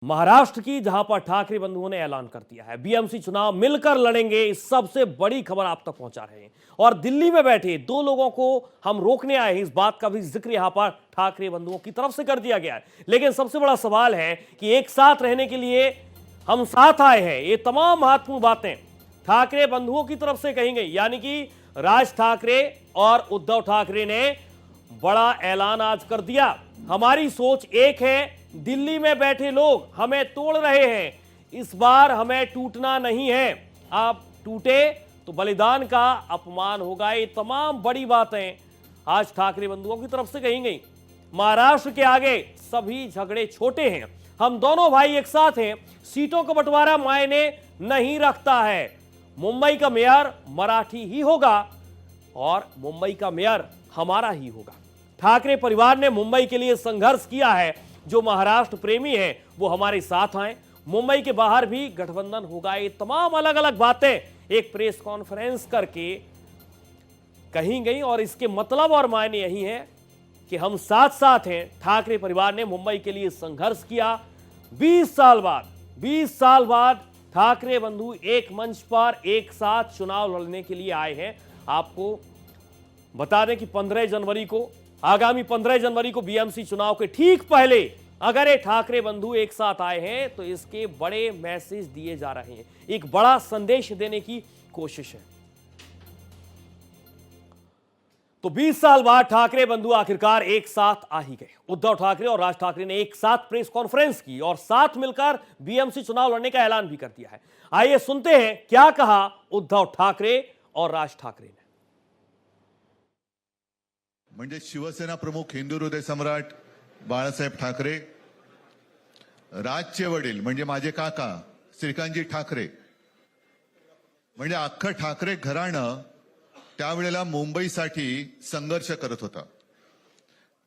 महाराष्ट्र की जहां पर ठाकरे बंधुओं ने ऐलान कर दिया है बीएमसी चुनाव मिलकर लड़ेंगे, इस सबसे बड़ी खबर आप तक पहुंचा रहे हैं। और दिल्ली में बैठे दो लोगों को हम रोकने आए हैं, इस बात का भी जिक्र यहां पर ठाकरे बंधुओं की तरफ से कर दिया गया है। लेकिन सबसे बड़ा सवाल है कि एक साथ रहने के लिए हम साथ आए हैं, ये तमाम महत्वपूर्ण बातें ठाकरे बंधुओं की तरफ से कही गई। यानी कि राज ठाकरे और उद्धव ठाकरे ने बड़ा ऐलान आज कर दिया। हमारी सोच एक है, दिल्ली में बैठे लोग हमें तोड़ रहे हैं, इस बार हमें टूटना नहीं है। आप टूटे तो बलिदान का अपमान होगा। ये तमाम बड़ी बातें आज ठाकरे बंधुओं की तरफ से कही गई। महाराष्ट्र के आगे सभी झगड़े छोटे हैं, हम दोनों भाई एक साथ हैं, सीटों का बंटवारा मायने नहीं रखता है। मुंबई का मेयर मराठी ही होगा और मुंबई का मेयर हमारा ही होगा। ठाकरे परिवार ने मुंबई के लिए संघर्ष किया है, जो महाराष्ट्र प्रेमी हैं वो हमारे साथ आए। मुंबई के बाहर भी गठबंधन होगा। ये तमाम अलग अलग बातें एक प्रेस कॉन्फ्रेंस करके कही गई और इसके मतलब और मायने यही है कि हम साथ साथ हैं। ठाकरे परिवार ने मुंबई के लिए संघर्ष किया। 20 साल बाद ठाकरे बंधु एक मंच पर एक साथ चुनाव लड़ने के लिए आए हैं। आपको बता दें कि आगामी 15 जनवरी को बीएमसी चुनाव के ठीक पहले अगर ये ठाकरे बंधु एक साथ आए हैं तो इसके बड़े मैसेज दिए जा रहे हैं, एक बड़ा संदेश देने की कोशिश है। तो 20 साल बाद ठाकरे बंधु आखिरकार एक साथ आ ही गए। उद्धव ठाकरे और राज ठाकरे ने एक साथ प्रेस कॉन्फ्रेंस की और साथ मिलकर बीएमसी चुनाव लड़ने का ऐलान भी कर दिया है। आइए सुनते हैं क्या कहा उद्धव ठाकरे और राज ठाकरे ने। म्हणजे शिवसेना प्रमुख हिंदू हृदय सम्राट बाळासाहेब ठाकरे, राजचे वडील म्हणजे माझे काका श्रीकांतजी ठाकरे, म्हणजे अख्खं ठाकरे घराणं त्यावेळेला मुंबईसाठी संघर्ष करत होता।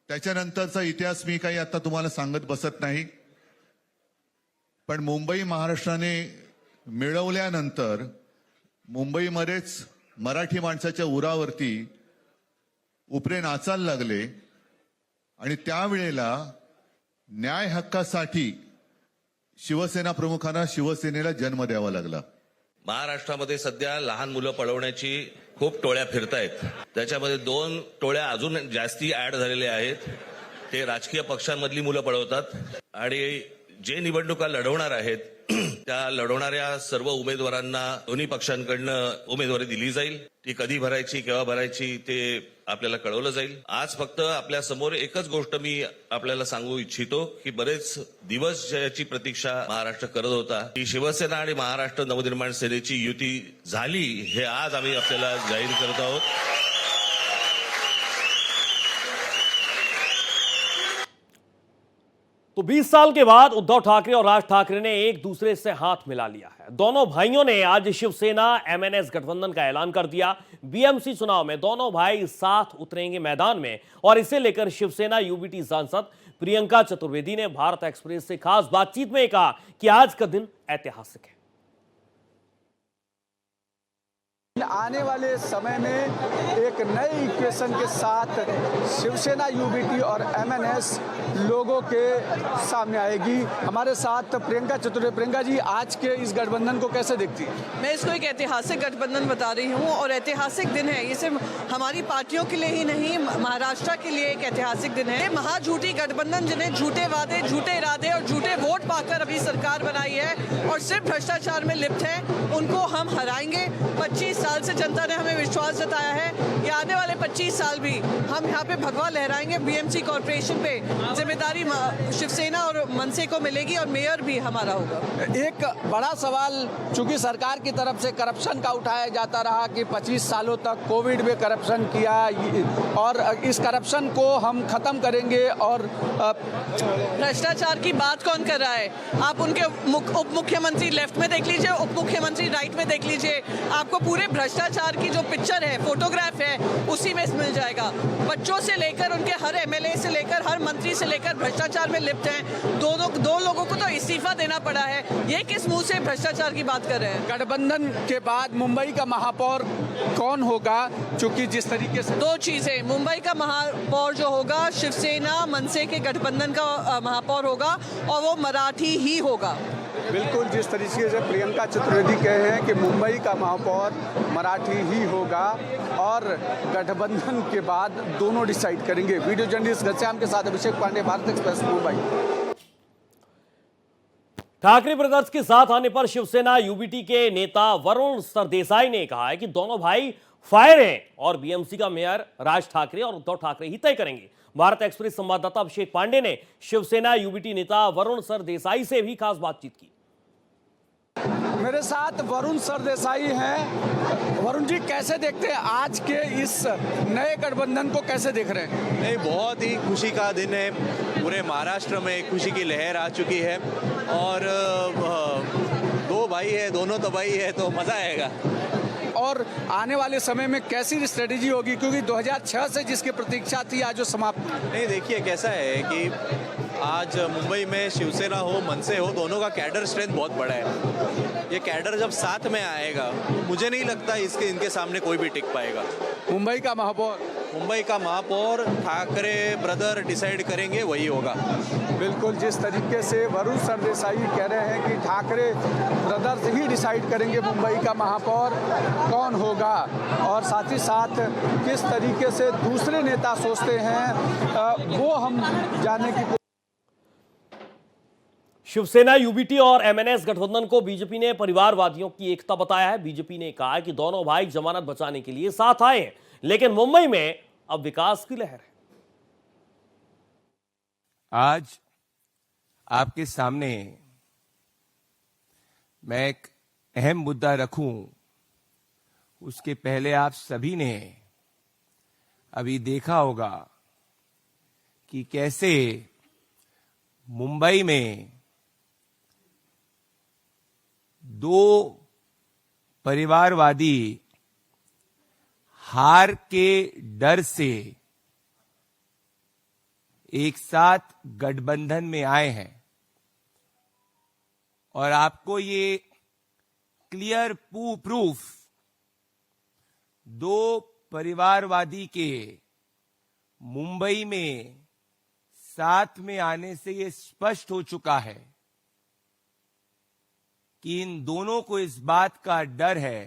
त्याच्यानंतरचा इतिहास मी काही आता तुम्हाला सांगत बसत नाही, पण मुंबई महाराष्ट्राने मिळवल्यानंतर मुंबईमध्येच मराठी माणसाच्या उरावरती उपरे नाचायला लागले आणि त्यावेळेला न्याय हक्कासाठी शिवसेना प्रमुखांना शिवसेनेला जन्म द्यावा लागला। महाराष्ट्रामध्ये सध्या लहान मुलं पळवण्याची खूप टोळ्या फिरतायत। त्याच्यामध्ये 2 टोळ्या अजून जास्ती ऍड झालेल्या आहेत। ते राजकीय पक्षांमधली मुलं पळवतात आणि जे निवडणुका लढवणार आहेत त्या लढवणाऱ्या सर्व उमेदवारांना दोन्ही पक्षांकडनं उमेदवारी दिली जाईल। ती कधी भरायची, केव्हा भरायची ते आपल्याला कळवलं जाईल। आज फक्त आपल्या समोर एकच गोष्ट मी आपल्याला सांगू इच्छितो की बरेच दिवस ज्याची प्रतीक्षा महाराष्ट्र करत होता, की शिवसेना आणि महाराष्ट्र नवनिर्माण सेनेची युती झाली, हे आज आम्ही आपल्याला जाहीर करत आहोत। तो 20 साल के बाद उद्धव ठाकरे और राज ठाकरे ने एक दूसरे से हाथ मिला लिया है। दोनों भाइयों ने आज शिवसेना एमएनएस गठबंधन का ऐलान कर दिया। बीएमसी चुनाव में दोनों भाई साथ उतरेंगे मैदान में और इसे लेकर शिवसेना यूबीटी सांसद प्रियंका चतुर्वेदी ने भारत एक्सप्रेस से खास बातचीत में कहा कि आज का दिन ऐतिहासिक है। आने वाले समय में एक नए इक्वेशन के साथ शिवसेना यूबीटी और एमएनएस लोगों के सामने आएगी। हमारे साथ प्रियंका चतुर्वेदी। प्रियंका जी, आज के इस गठबंधन को कैसे देखती है? मैं इसको एक ऐतिहासिक गठबंधन बता रही हूँ और ऐतिहासिक दिन है। ये सिर्फ हमारी पार्टियों के लिए ही नहीं, महाराष्ट्र के लिए एक ऐतिहासिक दिन है। ये महाझूठी गठबंधन जिन्हें झूठे वादे, झूठे इरादे और झूठे वोट पाकर अभी सरकार बनाई है और सिर्फ भ्रष्टाचार में लिप्त है, उनको हम हराएंगे। 25 साल से जनता ने हमें विश्वास जताया है कि आने वाले 25 साल भी हम यहाँ पे भगवा लहराएंगे। बीएमसी कॉर्पोरेशन पे जिम्मेदारी शिवसेना और मनसे को मिलेगी और मेयर भी हमारा होगा। एक बड़ा सवाल चूंकि सरकार की तरफ से करप्शन का उठाया जाता रहा कि 25 सालों तक कोविड में करप्शन किया और इस करप्शन को हम खत्म करेंगे। और भ्रष्टाचार की बात कौन कर रहा है? आप उनके उप मुख्यमंत्री लेफ्ट में देख लीजिए, उप मुख्यमंत्री राइट में देख लीजिए, आपको पूरे भ्रष्टाचार की जो पिक्चर है, फोटोग्राफ है, उसी में मिल जाएगा। बच्चों से लेकर उनके हर एमएलए से लेकर हर मंत्री से लेकर भ्रष्टाचार में लिप्त हैं। दो लोगों को तो इस्तीफा देना पड़ा है। ये किस मुंह से भ्रष्टाचार की बात कर रहे हैं? गठबंधन के बाद मुंबई का महापौर कौन होगा? चूंकि जिस तरीके से दो चीजें, मुंबई का महापौर जो होगा शिवसेना मनसे के गठबंधन का महापौर होगा और वो मराठी ही होगा। बिल्कुल जिस तरीके से प्रियंका चतुर्वेदी कहे हैं कि मुंबई का महापौर मराठी ही होगा और गठबंधन के बाद दोनों डिसाइड करेंगे। वीडियो जर्नलिस्ट घनश्याम के साथ अभिषेक पांडे, भारत एक्सप्रेस, मुंबई। ठाकरे ब्रदर्स के साथ आने पर शिवसेना यूबीटी के नेता वरुण सरदेसाई ने कहा है कि दोनों भाई फायर हैं और बीएमसी का मेयर राज ठाकरे और उद्धव ठाकरे ही तय करेंगे। भारत एक्सप्रेस संवाददाता अभिषेक पांडे ने शिवसेना यूबीटी नेता वरुण सरदेसाई से भी खास बातचीत की। मेरे साथ वरुण सरदेसाई हैं। वरुण जी, कैसे देखते हैं आज के इस नए गठबंधन को, कैसे देख रहे हैं? नहीं, बहुत ही खुशी का दिन है। पूरे महाराष्ट्र में खुशी की लहर आ चुकी है और दो भाई है, दोनों तो भाई है, तो मजा आएगा। और आने वाले समय में कैसी स्ट्रेटेजी होगी, क्योंकि 2006 से जिसकी प्रतीक्षा थी आज जो समाप्त। नहीं, देखिए कैसा है कि आज मुंबई में शिवसेना हो, मनसे हो, दोनों का कैडर स्ट्रेंथ बहुत बड़ा है। ये कैडर जब साथ में आएगा, मुझे नहीं लगता इनके सामने कोई भी टिक पाएगा। मुंबई का महापौर ठाकरे ब्रदर डिसाइड करेंगे, वही होगा। बिल्कुल जिस तरीके से वरुण सरदेसाई कह रहे हैं कि ठाकरे ब्रदर्स ही डिसाइड करेंगे मुंबई का महापौर कौन होगा, और साथ ही साथ किस तरीके से दूसरे नेता सोचते हैं वो हम जानने की। शिवसेना यूबीटी और एमएनएस गठबंधन को बीजेपी ने परिवारवादियों की एकता बताया है। बीजेपी ने कहा है कि दोनों भाई जमानत बचाने के लिए साथ आए हैं, लेकिन मुंबई में अब विकास की लहर है। आज आपके सामने मैं एक अहम मुद्दा रखूं, उसके पहले आप सभी ने अभी देखा होगा कि कैसे मुंबई में दो परिवारवादी हार के डर से एक साथ गठबंधन में आए हैं और आपको ये क्लियर प्रूफ दो परिवारवादी के मुंबई में साथ में आने से ये स्पष्ट हो चुका है कि इन दोनों को इस बात का डर है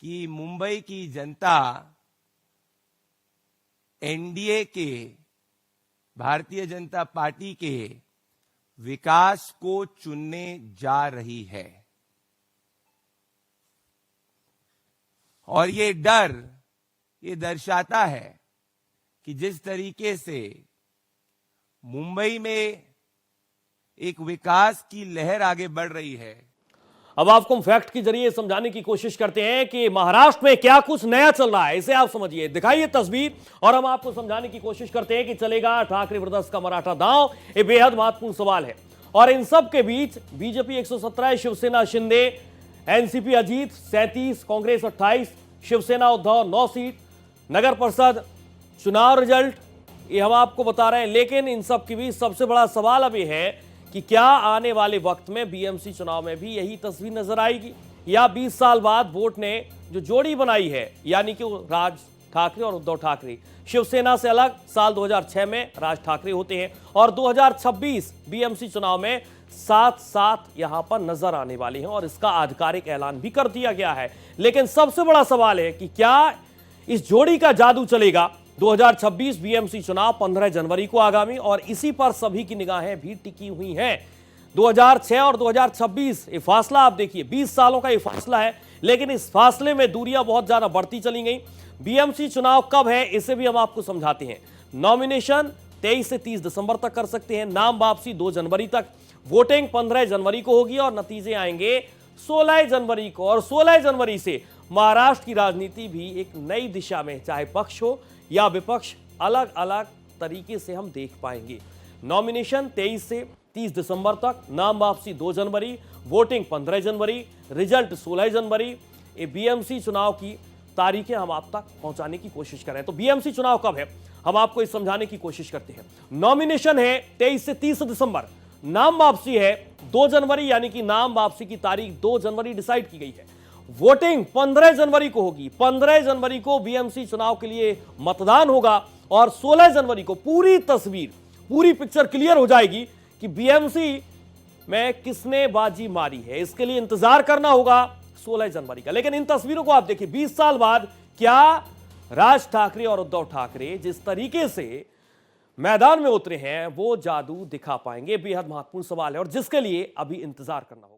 कि मुंबई की जनता एनडीए के, भारतीय जनता पार्टी के विकास को चुनने जा रही है। और ये डर ये दर्शाता है कि जिस तरीके से मुंबई में एक विकास की लहर आगे बढ़ रही है। अब आपको हम फैक्ट के जरिए समझाने की कोशिश करते हैं कि महाराष्ट्र में क्या कुछ नया चल रहा है, इसे आप समझिए, दिखाइए तस्वीर और हम आपको समझाने की कोशिश करते हैं कि चलेगा ठाकरे ब्रदर्स का मराठा दांव। ये बेहद महत्वपूर्ण सवाल है और इन सब के बीच BJP 117, Shiv Sena Shinde, NCP Ajit 37, Congress 28, Shiv Sena Uddhav 9 seat, नगर परिषद चुनाव रिजल्ट ये हम आपको बता रहे हैं। लेकिन इन सब के बीच सबसे बड़ा सवाल अब यह है कि क्या आने वाले वक्त में बीएमसी चुनाव में भी यही तस्वीर नजर आएगी, या 20 साल बाद वोट ने जो जोड़ी बनाई है, यानी कि राज ठाकरे और उद्धव ठाकरे, शिवसेना से अलग साल 2006 में राज ठाकरे होते हैं और 2026 बीएमसी चुनाव में साथ साथ यहां पर नजर आने वाले हैं और इसका आधिकारिक ऐलान भी कर दिया गया है। लेकिन सबसे बड़ा सवाल है कि क्या इस जोड़ी का जादू चलेगा। 2026 बीएमसी चुनाव 15 जनवरी को आगामी, और इसी पर सभी की निगाहें भी टिकी हुई हैं। 2006 और 2026 ये फासला आप देखिए, 20 सालों का ये फासला है, लेकिन इस फासले में दूरियां बहुत ज्यादा बढ़ती चली गई। बीएमसी चुनाव कब है इसे भी हम आपको समझाते हैं। नॉमिनेशन 23 से 30 दिसंबर तक कर सकते हैं, नाम वापसी 2 जनवरी तक, वोटिंग 15 जनवरी को होगी और नतीजे आएंगे 16 जनवरी को। और 16 जनवरी से महाराष्ट्र की राजनीति भी एक नई दिशा में, चाहे पक्ष हो या विपक्ष, अलग अलग तरीके से हम देख पाएंगे। नॉमिनेशन 23 से 30 दिसंबर तक, नाम वापसी 2 जनवरी, वोटिंग 15 जनवरी, रिजल्ट 16 जनवरी। ये बीएमसी चुनाव की तारीखें हम आप तक पहुंचाने की कोशिश कर रहे हैं। तो बीएमसी चुनाव कब है, हम आपको इस समझाने की कोशिश करते हैं। नॉमिनेशन है 23 से 30 दिसंबर, नाम वापसी है 2 जनवरी, यानी कि नाम वापसी की तारीख 2 जनवरी डिसाइड की गई है। वोटिंग 15 जनवरी को होगी। 15 जनवरी को बीएमसी चुनाव के लिए मतदान होगा और 16 जनवरी को पूरी तस्वीर, पूरी पिक्चर क्लियर हो जाएगी कि बीएमसी में किसने बाजी मारी है। इसके लिए इंतजार करना होगा 16 जनवरी का। लेकिन इन तस्वीरों को आप देखिए, 20 साल बाद क्या राज ठाकरे और उद्धव ठाकरे जिस तरीके से मैदान में उतरे हैं वो जादू दिखा पाएंगे? बेहद महत्वपूर्ण सवाल है और जिसके लिए अभी इंतजार करना होगा।